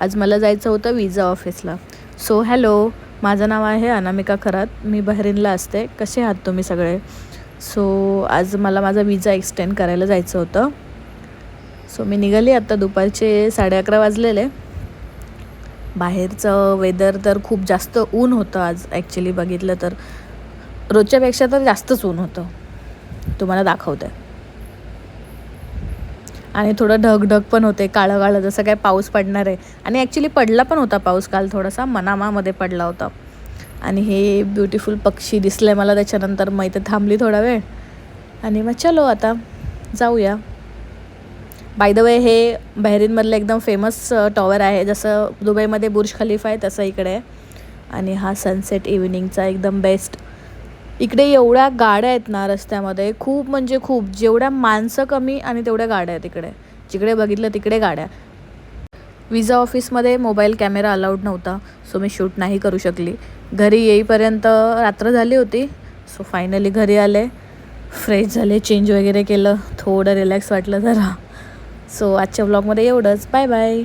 आज मला जायचं होतं विजा ऑफिसला. सो हॅलो, माझं नाव आहे अनामिका खरात. मी बहरीनला असते. कसे आहात तुम्ही सगळे? सो आज मला माझा विजा एक्सटेंड करायला जायचं होतं. सो मी निघाली. आत्ता दुपारचे 11:30 वाजलेले. बाहेरचं वेदर तर खूप जास्त ऊन होतं आज. ॲक्च्युली बघितलं तर रोजच्यापेक्षा तर जास्तच ऊन होतं. तुम्हाला दाखवते. आणि थोडं ढग पण होते, काळं काळं, जसं काय पाऊस पडणार आहे. आणि ॲक्च्युली पडला पण होता पाऊस काल, थोडासा मनामामध्ये पडला होता. आणि हे ब्युटिफुल पक्षी दिसले मला. त्याच्यानंतर मग इथे थांबली थोडा वेळ आणि मग चलो आता जाऊया. बाय द वे, हे बहरीनमधलं एकदम फेमस टॉवर आहे. जसं दुबईमध्ये बुर्ज खलिफा आहे तसं इकडे आहे. आणि हा सनसेट इव्हिनिंगचा एकदम बेस्ट. इकडे एवढ्या गाड्या आहेत ना रस्त्यामध्ये, खूप म्हणजे खूप. जेवढ्या माणसं कमी आणि तेवढ्या गाड्या आहेत इकडे. जिकडे बघितलं तिकडे गाड्या. विजा ऑफिसमध्ये मोबाईल कॅमेरा अलाउड नव्हता, सो मी शूट नाही करू शकली. घरी येईपर्यंत रात्र झाली होती. सो फायनली घरी आले, फ्रेश झाले, चेंज वगैरे केलं, थोडं रिलॅक्स वाटलं जरा. सो आजच्या व्लॉगमध्ये एवढंच. Bye bye.